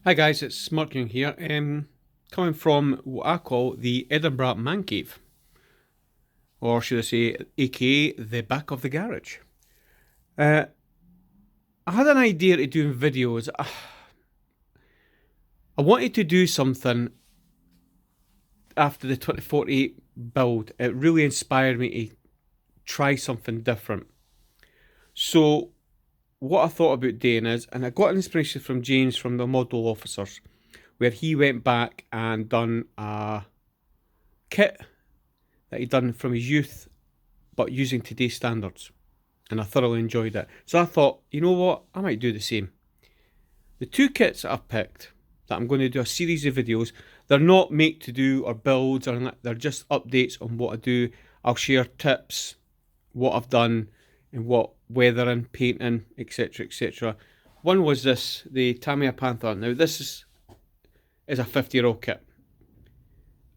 Hi guys, it's Mark Young here, coming from what I call the Edinburgh Man Cave, or should I say, aka the back of the garage. Uh, I had an idea to doing videos. I wanted to do something after the 2048 build. It really inspired me to try something different. So, what I thought about doing is, and I got an inspiration from James from the Model Officers, where he went back and done a kit that he'd done from his youth, but using today's standards. And I thoroughly enjoyed it. So I thought, you know what, I might do the same. The two kits that I've picked, that I'm going to do a series of videos, they're not make to do or builds, or they're just updates on what I do. I'll share tips, what I've done, and what weathering, painting, etc. etc. One was this, the Tamiya Panther. Now this is a 50-year-old kit,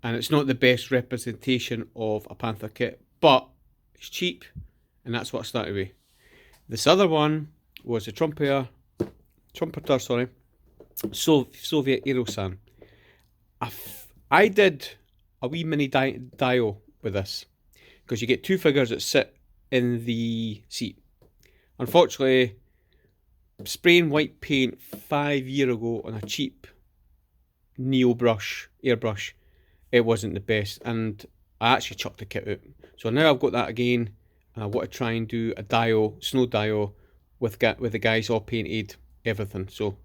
and it's not the best representation of a Panther kit, but it's cheap, and that's what I started with. This other one was a Trumpeter, Soviet Aerosan. I did a wee mini dio with this, because you get two figures that sit in the seat. Unfortunately, spraying white paint 5 years ago on a cheap Neo brush, airbrush, it wasn't the best, and I actually chucked the kit out. So now I've got that again, and I want to try and do a snow dio with the guys all painted, everything. So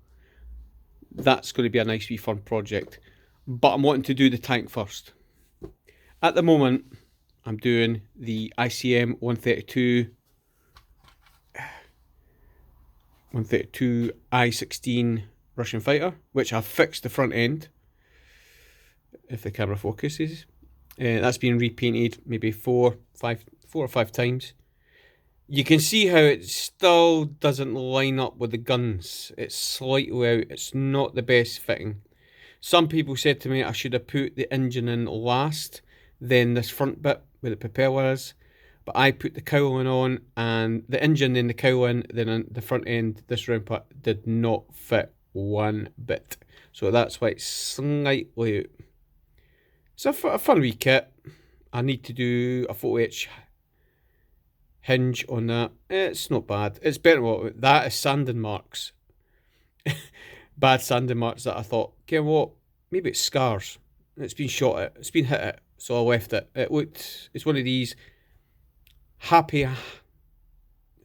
that's going to be a nice wee fun project. But I'm wanting to do the tank first. At the moment, I'm doing the ICM 132 I-16 Russian fighter, which I've fixed the front end, if the camera focuses. That's been repainted maybe four or five times. You can see how it still doesn't line up with the guns. It's slightly out. It's not the best fitting. Some people said to me I should have put the engine in last, then this front bit where the propeller is. But I put the cowling on, and the engine, then the cowling, then the front end, this round part, did not fit one bit. So that's why it's slightly out. It's a fun wee kit. I need to do a 40H hinge on that. It's not bad. It's better than that is sanding marks. Bad sanding marks that I thought, okay, what? Maybe it's scars. It's been shot at. It's been hit at. So I left it. It's one of these happy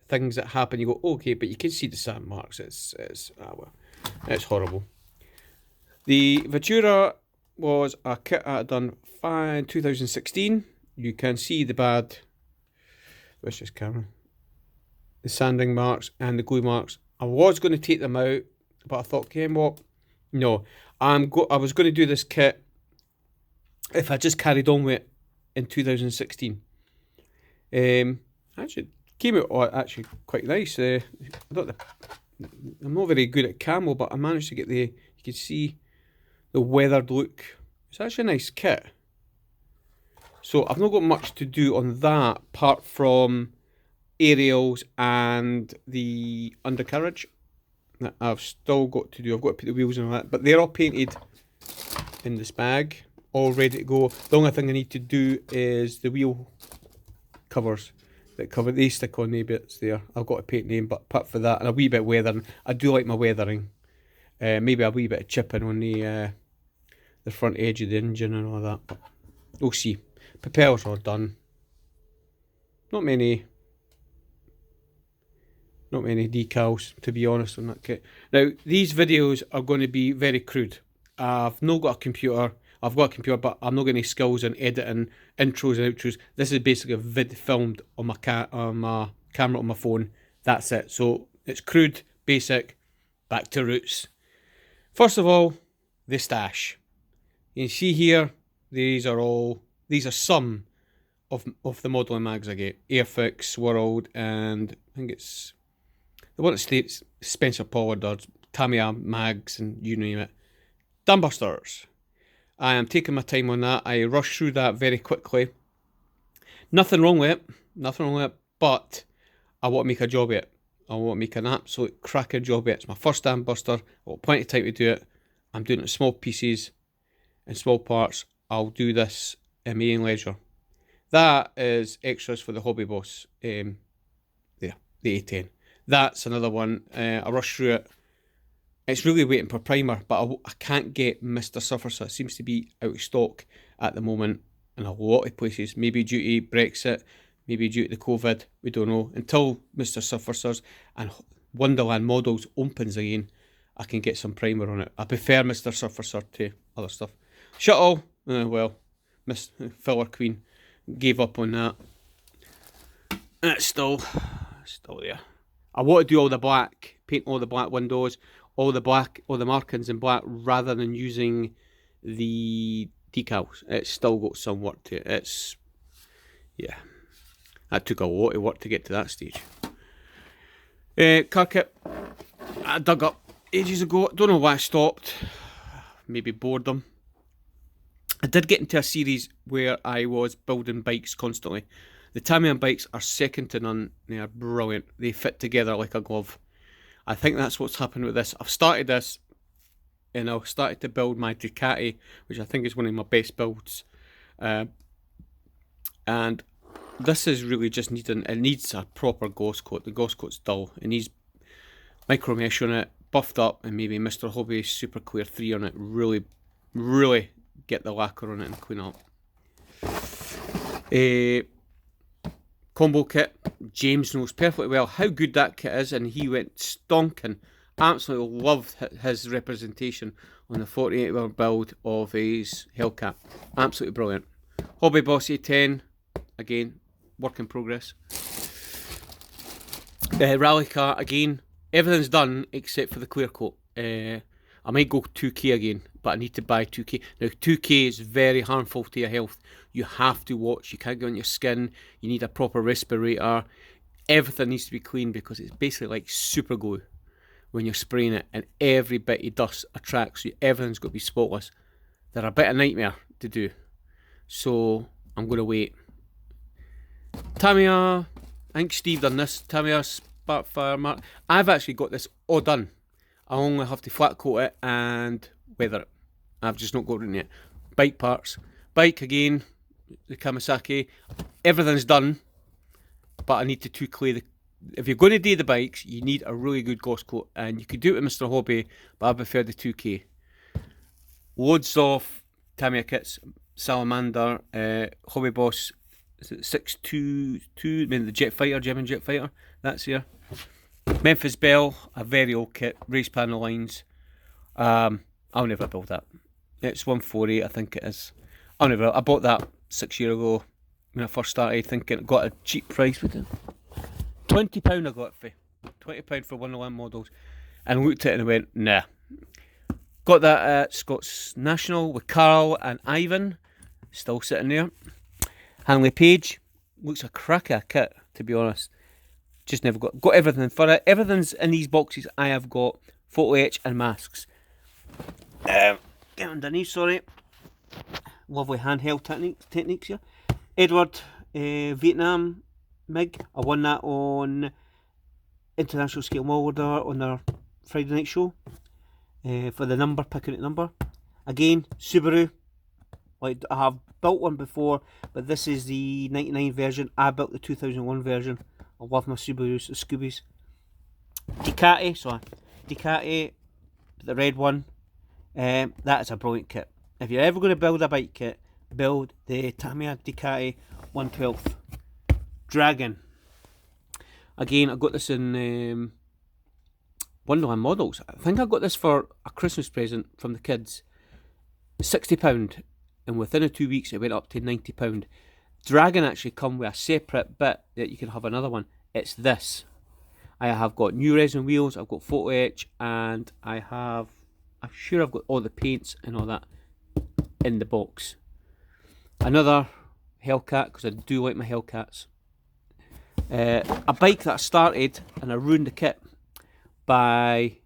things that happen. You go, okay, but you can see the sand marks. It's horrible. The Ventura was a kit I had done in 2016. You can see the bad, where's this camera? The sanding marks and the glue marks. I was going to take them out, but I thought, okay, what? No, I was going to do this kit if I just carried on with it in 2016. Actually, came out actually quite nice. I'm not very good at camo, but I managed to get you can see the weathered look. It's actually a nice kit. So I've not got much to do on that, apart from aerials and the undercarriage that I've still got to do. I've got to put the wheels on that, but they're all painted in this bag, all ready to go. The only thing I need to do is the wheel covers that cover, they stick on the bits there. I've got to paint them, but apart for that, and a wee bit of weathering. I do like my weathering. Maybe a wee bit of chipping on the front edge of the engine and all that, but we'll see. Propellers are done. Not many decals, to be honest, on that kit. Now, these videos are going to be very crude. I've not got a computer. I've got a computer, but I'm not got any skills in editing intros and outros. This is basically filmed on my camera on my phone. That's it. So it's crude, basic, back to roots. First of all, the stash. You can see here, these are some of the modelling mags I get. Airfix, World, and I think it's the one that states Spencer Pollard does, Tamiya mags, and you name it. Dumbusters. I am taking my time on that. I rushed through that very quickly. Nothing wrong with it, but I want to make a job of it. I want to make an absolute cracker job of it. It's my first Dambuster. I've got plenty of time to do it. I'm doing it in small pieces and small parts, I'll do this in my own leisure. That is extras for the Hobby Boss. The A10. That's another one. I rushed through it. It's really waiting for primer, but I can't get Mr. Sufferser. It seems to be out of stock at the moment in a lot of places. Maybe due to Brexit, maybe due to the COVID. We don't know. Until Mr. Suffersers and Wonderland Models opens again, I can get some primer on it. I prefer Mr. Sufferser to other stuff. Shuttle, well, Miss Filler Queen gave up on that. It's still there. I want to do all the black, paint all the black windows, all the markings in black, rather than using the decals. It's still got some work to it. That took a lot of work to get to that stage. Car kit, I dug up ages ago. Don't know why I stopped. Maybe boredom. I did get into a series where I was building bikes constantly. The Tamiya bikes are second to none. They are brilliant. They fit together like a glove. I think that's what's happened with this. I've started this, and I've started to build my Ducati, which I think is one of my best builds. And this is really just it needs a proper gloss coat. The gloss coat's dull. It needs micro mesh on it, buffed up, and maybe Mr. Hobby Super Clear 3 on it. Really, really get the lacquer on it and clean up. Combo kit. James knows perfectly well how good that kit is, and he went stonking. Absolutely loved his representation on the 48-hour build of his Hellcat. Absolutely brilliant. Hobby Boss A10, again, work in progress. Rally car, again, everything's done except for the clear coat. I might go 2K again, but I need to buy 2K. Now, 2K is very harmful to your health. You have to watch. You can't get on your skin. You need a proper respirator. Everything needs to be clean because it's basically like super glue when you're spraying it, and every bit of dust attracts. So everything's got to be spotless. They're a bit of a nightmare to do. So I'm going to wait. Tamiya, I think Steve done this. Tamiya Sparkfire Mark. I've actually got this all done. I only have to flat coat it and weather it. I've just not got it in yet. Bike parts. Bike again, the Kawasaki. Everything's done, but I need to two-clay if you're going to do the bikes, you need a really good gloss coat, and you could do it with Mr. Hobby, but I prefer the 2K. Loads of Tamiya kits. Salamander, Hobby Boss 622, the Jet Fighter, German Jet Fighter. That's here. Memphis Belle, a very old kit, race panel lines. I'll never build that. It's 140, I think it is. I bought that 6 years ago when I first started, thinking it got a cheap price with it. £20 I got it for. £20 for Wonderland models. And looked at it and went, nah. Got that at Scots National with Carl and Ivan. Still sitting there. Hanley Page. Looks a cracker kit, to be honest. Just never got everything for it. Everything's in these boxes. I have got photo etch and masks. Get underneath, sorry. Lovely handheld techniques here. Edward, Vietnam MiG. I won that on International Scale Model Order on their Friday night show. For the number, picking at number. Again, Subaru. Like, I have built one before, but this is the 99 version. I built the 2001 version. I love my Subarus, the Scoobies. Ducati, the red one. That is a brilliant kit. If you're ever going to build a bike kit, build the Tamiya Ducati 112th Dragon. Again, I got this in Wonderland Models. I think I got this for a Christmas present from the kids. £60, and within 2 weeks it went up to £90. Dragon actually come with a separate bit that you can have another one. It's this. I have got new resin wheels, I've got photo etch, and I'm sure I've got all the paints and all that in the box. Another Hellcat, because I do like my Hellcats. A bike that I started and I ruined the kit by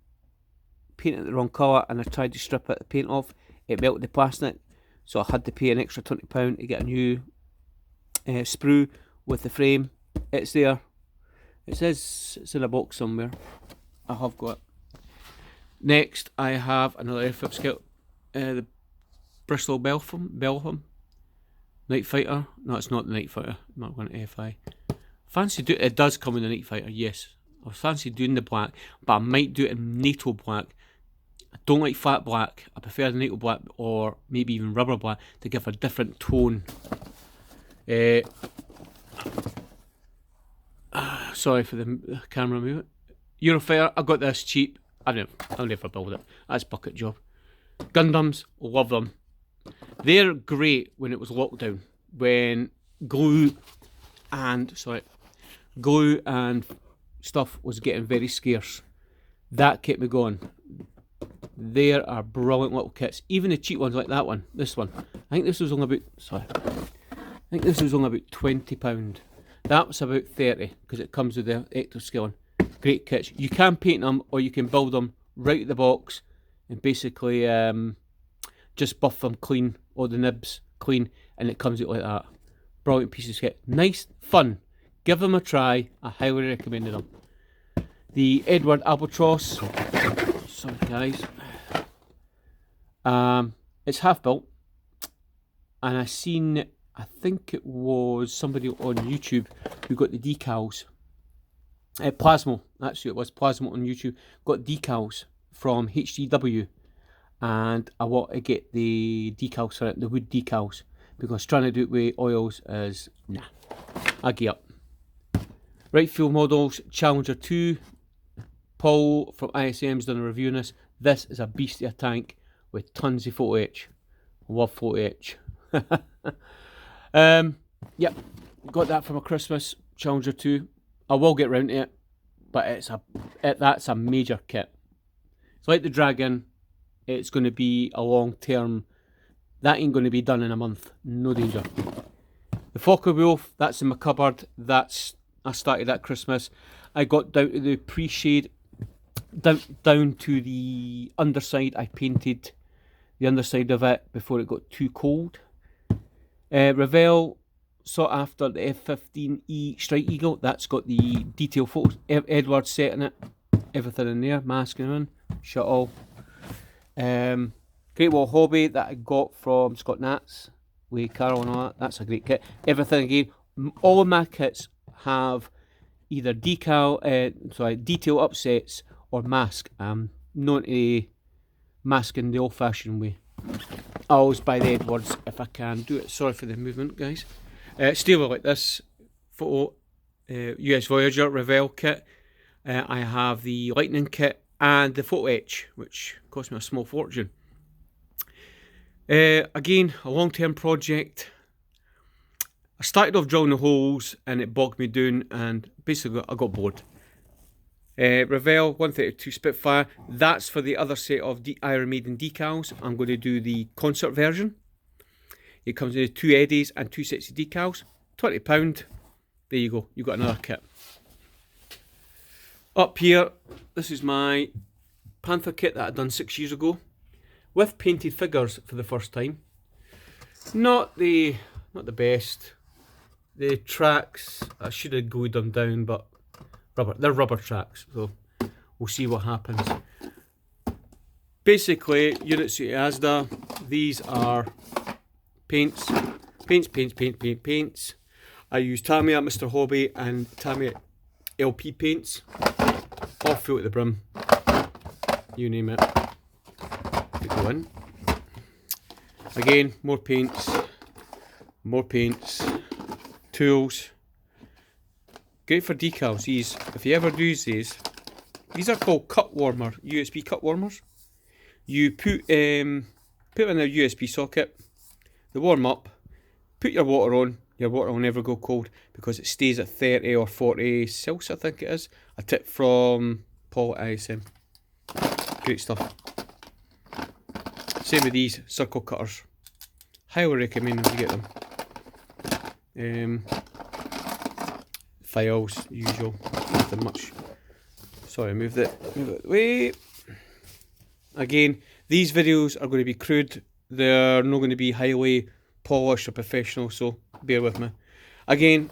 painting it the wrong colour, and I tried to strip the paint off. It melted the plastic, so I had to pay an extra £20 to get a new sprue with the frame. It's there. It says it's in a box somewhere. I have got it. Next, I have another airfoot scale, the Bristol Belham Night Fighter. No, it's not the Night Fighter. I'm not going to FI. Fancy do it does come in the Night Fighter, yes. I fancy doing the black, but I might do it in NATO black. I don't like flat black. I prefer the NATO black or maybe even rubber black to give a different tone. Sorry for the camera movement. Eurofighter, I got this cheap. I'll never build it. That's bucket job. Gundams, love them. They're great when it was lockdown, when glue and stuff was getting very scarce. That kept me going. There are brilliant little kits. Even the cheap ones like that one, this one. I think this was only about £20. That was about 30 because it comes with the ectoskeleton. Great kits. You can paint them or you can build them right at the box and basically just buff them clean, all the nibs clean, and it comes out like that. Brilliant piece of kit. Nice, fun. Give them a try. I highly recommend them. The Edward Albatross. Sorry guys. It's half built, and I think it was somebody on YouTube who got the decals. Plasmo, actually it was Plasmo on YouTube, got decals from HGW, and I want to get the decals for it, the wood decals, because trying to do it with oils is, nah, I give up. Right Field Models, Challenger 2, Paul from ISM's done a review on this. This is a beast of a tank with tons of photo etch. Love photo etch. Yep, got that for my Christmas, Challenger 2. I will get round to it, but that's a major kit. It's like the Dragon. It's going to be a long term. That ain't going to be done in a month. No danger. The Focke-Wulf, that's in my cupboard. I started that Christmas. I got down to the pre-shade, down to the underside. I painted the underside of it before it got too cold. Revell, sought after the F-15E Strike Eagle. That's got the detail photos. Edward set in it. Everything in there. Masking in. Shuttle. Great Wall Hobby that I got from Scott Nats with Carol and all that. That's a great kit. Everything again. All of my kits have either detail upsets or mask. I'm known to mask in the old fashioned way. I always buy the Edwards if I can do it. Sorry for the movement, guys. Still like this photo, US Voyager Revell kit. I have the Lightning kit and the photo etch, which cost me a small fortune. Again, a long-term project. I started off drilling the holes and it bogged me down, and basically I got bored. Revell 132 Spitfire, that's for the other set of Iron Maiden decals. I'm going to do the concert version. It comes with 2 eddies and 2 sets of decals. £20. There you go, you've got another kit. Up here, this is my Panther kit that I'd done 6 years ago, with painted figures for the first time. Not the best. The tracks, I should have glued them down, but they're rubber tracks, so we'll see what happens. Basically, Unit Suit Asda, these are paints. I use Tamiya Mr. Hobby and Tamiya LP paints, all full at the brim, you name it. They go in. Again, more paints, tools. Great for decals. These, if you ever use these are called cut warmer, USB cut warmers. You put in a USB socket, they warm up, put your water on. Your water will never go cold because it stays at 30 or 40 Celsius, I think it is. A tip from Paul at ISM. Great stuff. Same with these circle cutters. Highly recommend them to get them. Files, usual, nothing much. Sorry, move it away. Again, these videos are going to be crude. They're not going to be highly polished or professional, so bear with me. Again,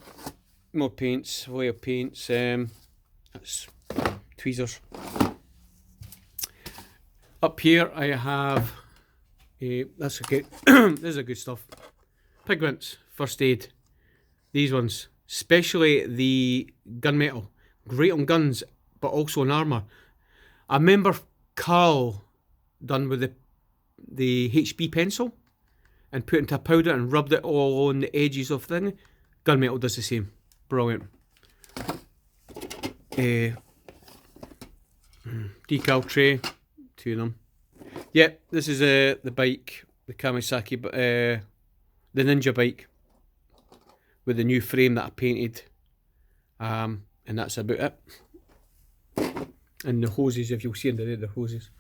more paints, layer paints, that's tweezers. Up here I have that's okay. This is a good stuff. Pigments, first aid. These ones, especially the gunmetal, great on guns, but also on armour. I remember Carl done with the HB pencil and put into a powder and rubbed it all on the edges of thing. Gunmetal does the same. Brilliant. Decal tray, 2 of them. Yep, this is the bike, the Kawasaki, the Ninja bike with the new frame that I painted, and that's about it. And the hoses, if you'll see under there, the hoses.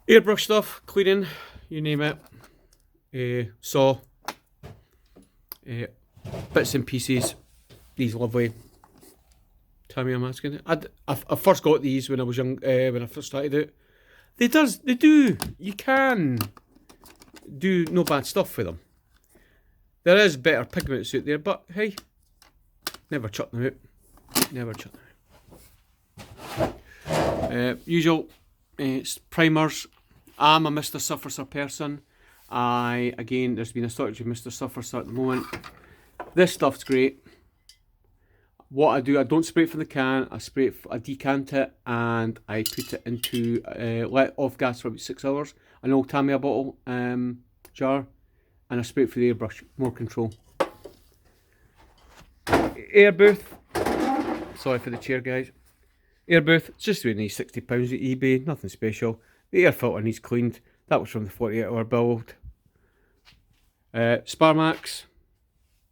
Airbrush stuff, cleaning, you name it. Saw, bits and pieces. These lovely Tamiya masking. I first got these when I was young, when I first started out. They do. You can do no bad stuff with them. There is better pigments out there, but hey, never chuck them out. Never chuck them out. Usual primers. I'm a Mr. Surfacer person. Again, there's been a shortage of Mr. Surfacer at the moment. This stuff's great. What I do, I don't spray it from the can. I decant it and I put it into let off gas for about 6 hours. An old Tamiya bottle jar, and I spray it for the airbrush. More control. Air booth. Sorry for the chair, guys. Air booth. It's just about £60 at eBay. Nothing special. The air filter needs cleaned. That was from the 48-hour build. Sparmax.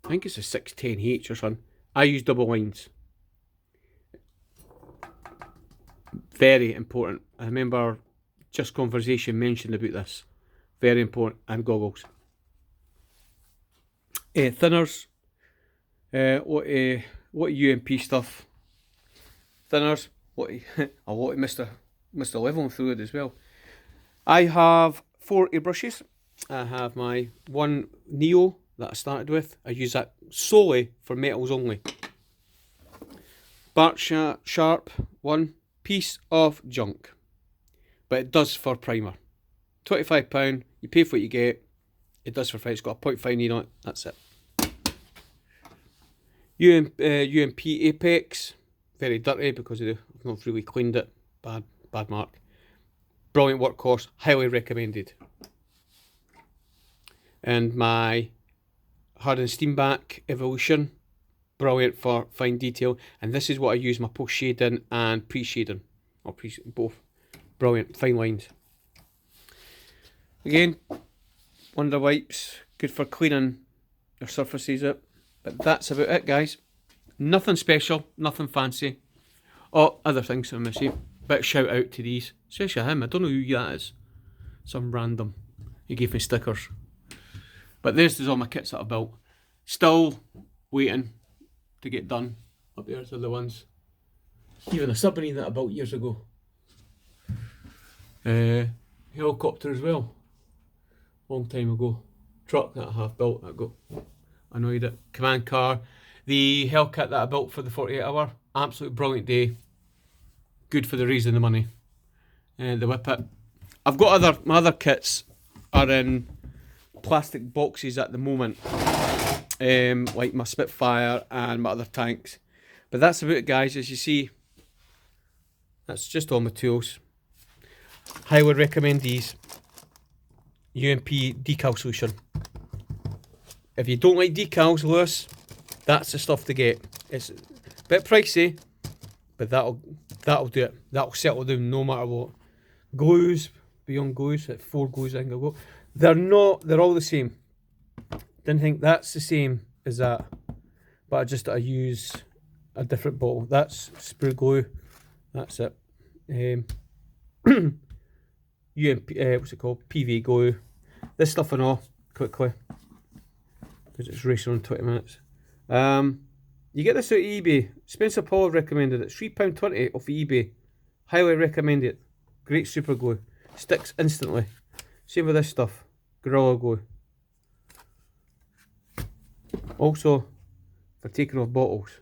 I think it's a 610H or something. I use double lines. Very important. I remember Just Conversation mentioned about this. Very important. And goggles. Thinners. What UMP stuff. Thinners. A lot of Mr. Level fluid as well. I have 4 airbrushes. I have my one Neo that I started with. I use that solely for metals only. Bart Sharp, one piece of junk, but it does for primer. £25, you pay for what you get. It does for free. It's got a 0.5 needle on it. That's it. UMP Apex, very dirty because I've not really cleaned it. Bad mark. Brilliant workhorse, highly recommended. And my Harden Steamback Evolution, brilliant for fine detail. And this is what I use my post shading and pre shading, or both. Brilliant, fine lines. Again, Wonder Wipes, good for cleaning your surfaces up. But that's about it, guys. Nothing special, nothing fancy. Oh, other things I'm missing. Bit shout out to these, especially him. I don't know who that is. Some random. He gave me stickers. But this is all my kits that I built. Still waiting to get done. Up there's the ones. Even a submarine that I built years ago. Helicopter as well. Long time ago. Truck that I have built that got annoyed at. Command car. The Hellcat that I built for the 48-hour. Absolute brilliant day. Good for the raising the money. The Whippet. I've got my other kits are in plastic boxes at the moment, like my Spitfire and my other tanks. But that's about it, guys. As you see, that's just all my tools. Highly recommend these. UMP decal solution. If you don't like decals, Lewis, that's the stuff to get. It's a bit pricey, but that'll do it. That'll settle down no matter what. Glues, beyond glues, at 4 glues I think I've got. They're all the same. Didn't think that's the same as that, but I use a different bottle. That's sprue glue. That's it. UMP, what's it called? PV glue. This stuff and all, quickly, because it's racing on 20 minutes. You get this at eBay. Spencer Paul recommended it. £3.20 off eBay. Highly recommend it. Great super glue. Sticks instantly. Same with this stuff. Gorilla Glue. Also, for taking off bottles,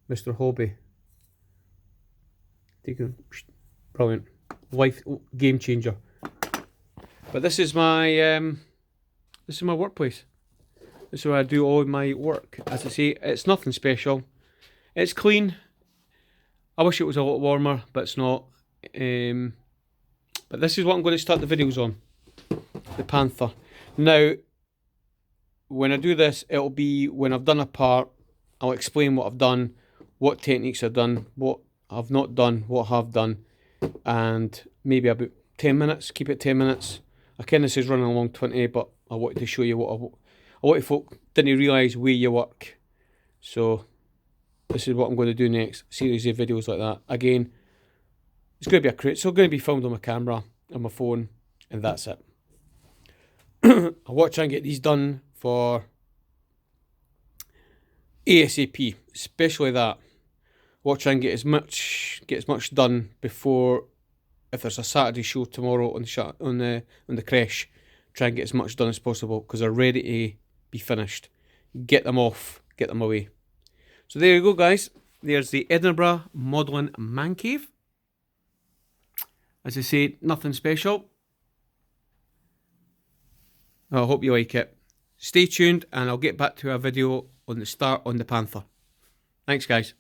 Mr. Hobby. Brilliant. life game changer. But this is my workplace. This is where I do all my work. As I say, it's nothing special. It's clean. I wish it was a lot warmer, but it's not. But this is what I'm going to start the videos on. The Panther. Now, when I do this, it'll be when I've done a part. I'll explain what I've done, what techniques I've done, what I've not done, what I have done, and maybe about 10 minutes. Keep it 10 minutes. I kind of says running along 20, but I wanted to show you what a lot of folk didn't realise where you work. So this is what I'm going to do next. A series of videos like that. Again, it's going to be it's all going to be filmed on my camera, on my phone, and that's it. I want to try and get these done for ASAP, especially that. I want to try and get as much done before, if there's a Saturday show tomorrow on the creche, try and get as much done as possible because they're ready to be finished. Get them off, get them away. So there you go, guys. There's the Edinburgh Modelling Man Cave. As I say, nothing special. I hope you like it. Stay tuned and I'll get back to a video on the Panther. Thanks, guys.